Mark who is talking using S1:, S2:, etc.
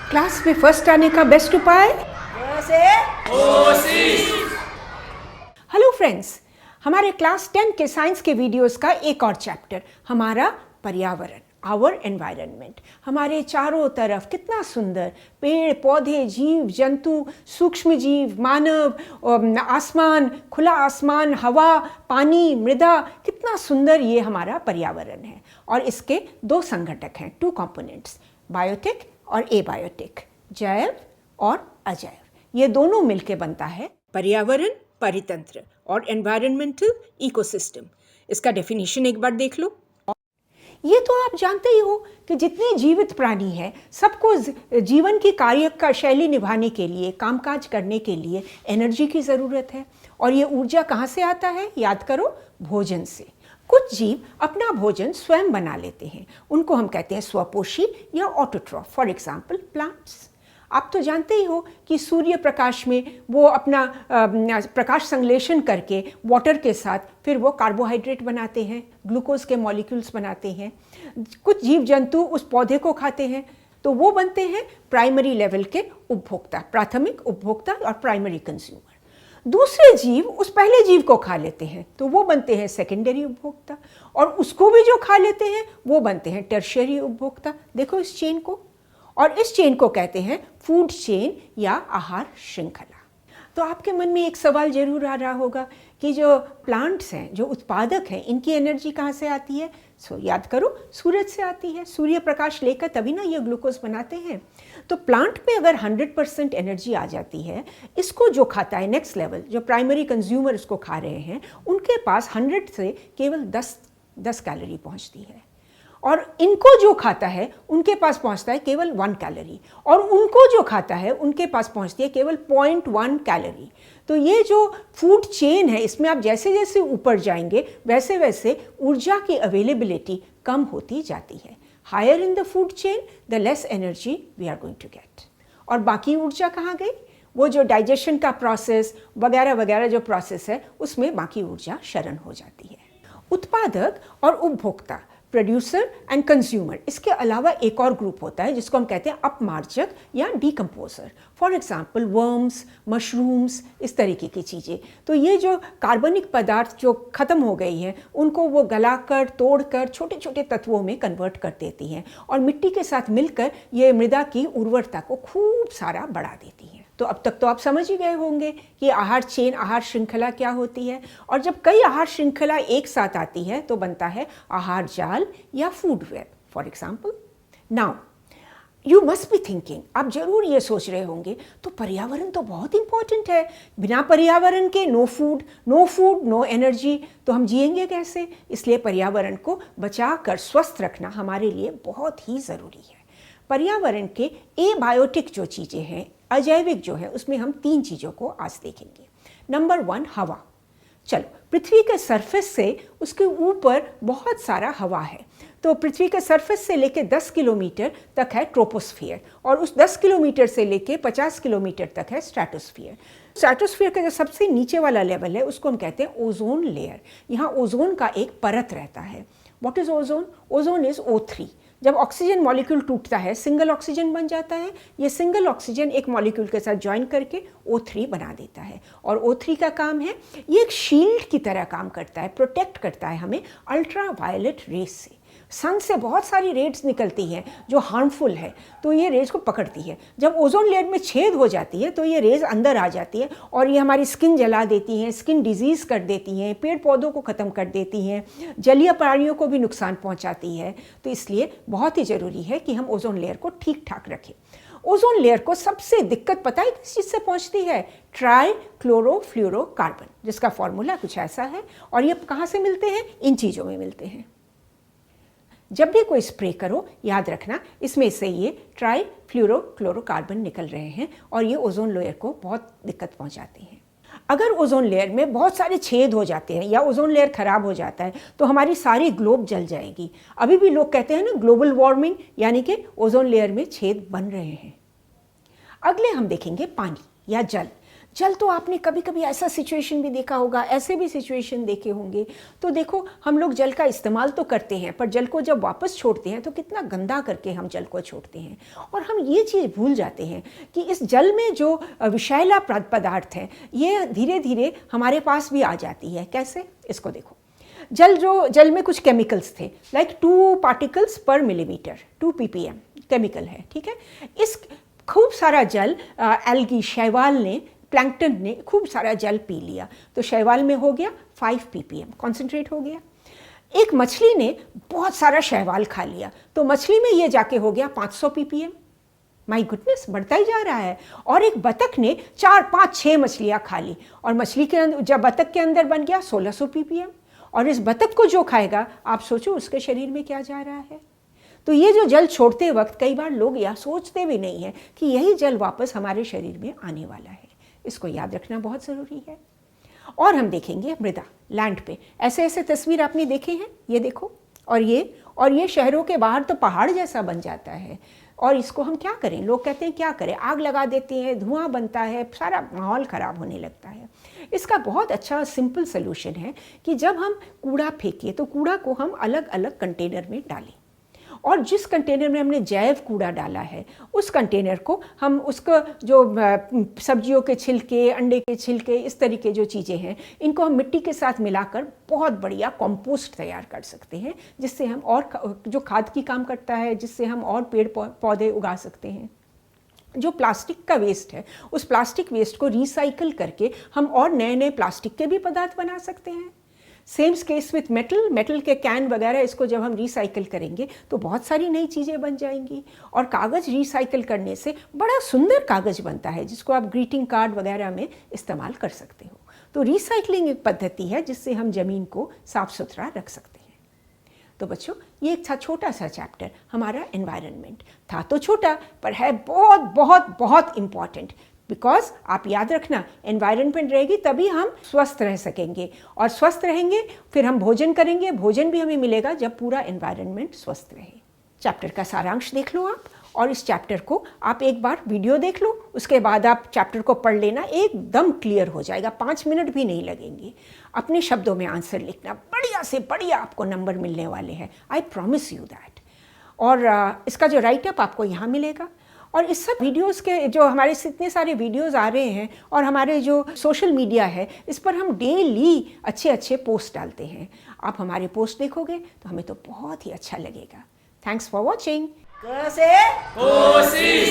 S1: Class में first आने का बेस्ट उपाय हेलो फ्रेंड्स, हमारे क्लास 10 के साइंस के वीडियोस का एक और चैप्टर हमारा पर्यावरण, आवर एनवायरनमेंट। हमारे चारों तरफ कितना सुंदर पेड़ पौधे, जीव जंतु, सूक्ष्म जीव, मानव, आसमान, खुला आसमान, हवा, पानी, मृदा, कितना सुंदर ये हमारा पर्यावरण है। और इसके दो संघटक हैं, टू कंपोनेंट्स, बायोटिक और एबायोटिक, जैव और अजैव। ये दोनों मिलके बनता है पर्यावरण, परितंत्र और एनवायरमेंटल इकोसिस्टम। इसका डेफिनेशन एक बार देख लो। ये तो आप जानते ही हो कि जितने जीवित प्राणी हैं सबको जीवन की कार्य का शैली निभाने के लिए, कामकाज करने के लिए एनर्जी की ज़रूरत है। और ये ऊर्जा कहाँ से आता है? याद करो, भोजन से। कुछ जीव अपना भोजन स्वयं बना लेते हैं, उनको हम कहते हैं स्वपोषी या ऑटोट्रॉफ। For example plants. आप तो जानते ही हो कि सूर्य प्रकाश में वो अपना प्रकाश संश्लेषण करके वाटर के साथ फिर वो कार्बोहाइड्रेट बनाते हैं, ग्लूकोज के मॉलिक्यूल्स बनाते हैं। कुछ जीव जंतु उस पौधे को खाते हैं तो वो बनते हैं प्राइमरी लेवल के उपभोक्ता, प्राथमिक उपभोक्ता और प्राइमरी कंज्यूमर। दूसरे जीव उस पहले जीव को खा लेते हैं तो वो बनते हैं सेकेंडरी उपभोक्ता, और उसको भी जो खा लेते हैं वो बनते हैं टर्शियरी उपभोक्ता। देखो इस चेन को, और इस चेन को कहते हैं फूड चेन या आहार श्रृंखला। तो आपके मन में एक सवाल जरूर आ रहा होगा कि जो प्लांट्स हैं, जो उत्पादक हैं, इनकी एनर्जी कहाँ से आती है? याद करो, सूरज से आती है। सूर्य प्रकाश लेकर तभी ना ये ग्लूकोज बनाते हैं। तो प्लांट में अगर 100% एनर्जी आ जाती है, इसको जो खाता है नेक्स्ट लेवल, जो प्राइमरी कंज्यूमर इसको खा रहे हैं, उनके पास 100 से केवल 10 कैलोरी पहुँचती है। और इनको जो खाता है उनके पास पहुंचता है केवल 1 कैलोरी, और उनको जो खाता है उनके पास पहुंचती है केवल 0.1 कैलोरी। तो ये जो फूड चेन है, इसमें आप जैसे जैसे ऊपर जाएंगे वैसे वैसे ऊर्जा की अवेलेबिलिटी कम होती जाती है। Higher in the food chain the less energy we are going to get. और बाकी ऊर्जा कहाँ गई? वो जो डाइजेशन का प्रोसेस वगैरह वगैरह जो प्रोसेस है, उसमें बाकी ऊर्जा शरण हो जाती है। उत्पादक और उपभोक्ता, प्रोड्यूसर एंड कंज्यूमर, इसके अलावा एक और ग्रुप होता है जिसको हम कहते हैं अपमार्जक या decomposer. For example worms, mushrooms, इस तरीके की चीज़ें। तो ये जो कार्बनिक पदार्थ जो ख़त्म हो गई हैं उनको वो गलाकर, तोड़कर छोटे छोटे तत्वों में कन्वर्ट कर देती हैं, और मिट्टी के साथ मिलकर ये मृदा की उर्वरता को खूब सारा बढ़ा देती हैं। तो अब तक तो आप समझ ही गए होंगे कि आहार चेन, आहार श्रृंखला क्या होती है। और जब कई आहार श्रृंखला एक साथ आती है तो बनता है आहार जाल या food web. For example, now you must be thinking, आप जरूर ये सोच रहे होंगे तो पर्यावरण तो बहुत इंपॉर्टेंट है, बिना पर्यावरण के नो फूड नो एनर्जी, तो हम जिएंगे कैसे? इसलिए पर्यावरण को बचा कर स्वस्थ रखना हमारे लिए बहुत ही ज़रूरी है। पर्यावरण के एबायोटिक जो चीज़ें हैं, अजैविक जो है, उसमें हम 3 चीज़ों को आज देखेंगे। नंबर 1, हवा। चलो, पृथ्वी के सरफेस से उसके ऊपर बहुत सारा हवा है। तो पृथ्वी के सरफेस से लेके 10 किलोमीटर तक है ट्रोपोस्फियर, और उस 10 किलोमीटर से लेके 50 किलोमीटर तक है स्ट्रैटोस्फियर। स्ट्रैटोस्फियर का जो सबसे नीचे वाला लेवल है उसको हम कहते हैं ओजोन लेयर। यहाँ ओजोन का एक परत रहता है। What is ozone? Ozone is O3। जब ऑक्सीजन मॉलिक्यूल टूटता है, सिंगल ऑक्सीजन बन जाता है। ये सिंगल ऑक्सीजन एक मॉलिक्यूल के साथ ज्वाइन करके O3 बना देता है। और O3 का काम है, ये एक शील्ड की तरह काम करता है, प्रोटेक्ट करता है हमें अल्ट्रा वायलेट रेज से। सन से बहुत सारी रेड्स निकलती हैं जो हार्मफुल है, तो ये रेज को पकड़ती है। जब ओजोन लेयर में छेद हो जाती है तो ये रेज अंदर आ जाती है और ये हमारी स्किन जला देती हैं, स्किन डिजीज़ कर देती हैं, पेड़ पौधों को ख़त्म कर देती हैं, जलीय प्राणियों को भी नुकसान पहुंचाती है। तो इसलिए बहुत ही ज़रूरी है कि हम ओजोन लेयर को ठीक ठाक रखें। ओजोन लेयर को सबसे दिक्कत पता है किस चीज़ से पहुंचती है? ट्राइक्लोरोफ्लोरोकार्बन, जिसका फॉर्मूला कुछ ऐसा है। और ये कहाँ से मिलते हैं? इन चीज़ों में मिलते हैं। जब भी कोई स्प्रे करो, याद रखना इसमें से ये ट्राइफ्लोरोक्लोरोकार्बन निकल रहे हैं और ये ओजोन लेयर को बहुत दिक्कत पहुंचाते हैं। अगर ओजोन लेयर में बहुत सारे छेद हो जाते हैं या ओजोन लेयर खराब हो जाता है तो हमारी सारी ग्लोब जल जाएगी। अभी भी लोग कहते हैं ना ग्लोबल वार्मिंग, यानी कि ओजोन लेयर में छेद बन रहे हैं। अगले हम देखेंगे पानी या जल। जल तो आपने कभी कभी ऐसा सिचुएशन भी देखा होगा, ऐसे भी सिचुएशन देखे होंगे। तो देखो, हम लोग जल का इस्तेमाल तो करते हैं, पर जल को जब वापस छोड़ते हैं तो कितना गंदा करके हम जल को छोड़ते हैं। और हम ये चीज़ भूल जाते हैं कि इस जल में जो विषैला पदार्थ है, ये धीरे धीरे हमारे पास भी आ जाती है। कैसे? इसको देखो। जल में कुछ केमिकल्स थे, लाइक 2 पार्टिकल्स पर मिलीमीटर, 2 ppm केमिकल है, ठीक है। इस खूब सारा जल एल्गी, शैवाल ने, प्लैंकटन ने खूब सारा जल पी लिया, तो शैवाल में हो गया 5 ppm कॉन्सेंट्रेट हो गया। एक मछली ने बहुत सारा शैवाल खा लिया, तो मछली में ये जाके हो गया 500 ppm। माय गुडनेस, बढ़ता ही जा रहा है। और एक बतख ने 4, 5, 6 मछलियाँ खा ली, और मछली के अंदर, जब बतख के अंदर बन गया 1600 ppm। और इस बतख को जो खाएगा, आप सोचो उसके शरीर में क्या जा रहा है। तो ये जो जल छोड़ते वक्त कई बार लोग यह सोचते भी नहीं है कि यही जल वापस हमारे शरीर में आने वाला है। इसको याद रखना बहुत ज़रूरी है। और हम देखेंगे मृदा, लैंड पे ऐसे ऐसे तस्वीर आपने देखे हैं, ये देखो। और ये शहरों के बाहर तो पहाड़ जैसा बन जाता है। और इसको हम क्या करें? लोग कहते हैं क्या करें, आग लगा देते हैं, धुआं बनता है, सारा माहौल ख़राब होने लगता है। इसका बहुत अच्छा सिंपल सोल्यूशन है कि जब हम कूड़ा फेंकिए तो कूड़ा को हम अलग अलग कंटेनर में डालें, और जिस कंटेनर में हमने जैव कूड़ा डाला है उस कंटेनर को हम, उसका जो सब्जियों के छिलके, अंडे के छिलके, इस तरीके जो चीज़ें हैं, इनको हम मिट्टी के साथ मिलाकर बहुत बढ़िया कंपोस्ट तैयार कर सकते हैं, जिससे हम और जो खाद की काम करता है, जिससे हम और पेड़ पौधे उगा सकते हैं। जो प्लास्टिक का वेस्ट है, उस प्लास्टिक वेस्ट को रिसाइकल करके हम और नए नए प्लास्टिक के भी पदार्थ बना सकते हैं। सेम केस विथ मेटल के कैन वगैरह, इसको जब हम रिसाइकल करेंगे तो बहुत सारी नई चीज़ें बन जाएंगी। और कागज़ रिसाइकल करने से बड़ा सुंदर कागज़ बनता है, जिसको आप ग्रीटिंग कार्ड वगैरह में इस्तेमाल कर सकते हो। तो रिसाइकलिंग एक पद्धति है जिससे हम ज़मीन को साफ़ सुथरा रख सकते हैं। तो बच्चों, ये एक था छोटा सा चैप्टर, हमारा एनवायरनमेंट था। तो छोटा, पर है बहुत बहुत बहुत इम्पॉर्टेंट। बिकॉज आप याद रखना, एनवायरनमेंट रहेगी तभी हम स्वस्थ रह सकेंगे, और स्वस्थ रहेंगे फिर हम भोजन करेंगे, भोजन भी हमें मिलेगा जब पूरा एनवायरनमेंट स्वस्थ रहे। चैप्टर का सारांश देख लो आप, और इस चैप्टर को आप एक बार वीडियो देख लो, उसके बाद आप चैप्टर को पढ़ लेना, एकदम क्लियर हो जाएगा, 5 मिनट भी नहीं लगेंगे। अपने शब्दों में आंसर लिखना, बढ़िया से बढ़िया आपको नंबर मिलने वाले हैं, आई प्रॉमिस यू दैट। और इसका जो राइटअप आपको यहाँ मिलेगा। और इस सब वीडियोस के, जो हमारे इतने सारे वीडियोस आ रहे हैं, और हमारे जो सोशल मीडिया है, इस पर हम डेली अच्छे अच्छे पोस्ट डालते हैं। आप हमारे पोस्ट देखोगे तो हमें तो बहुत ही अच्छा लगेगा। Thanks for watching.
S2: कोसी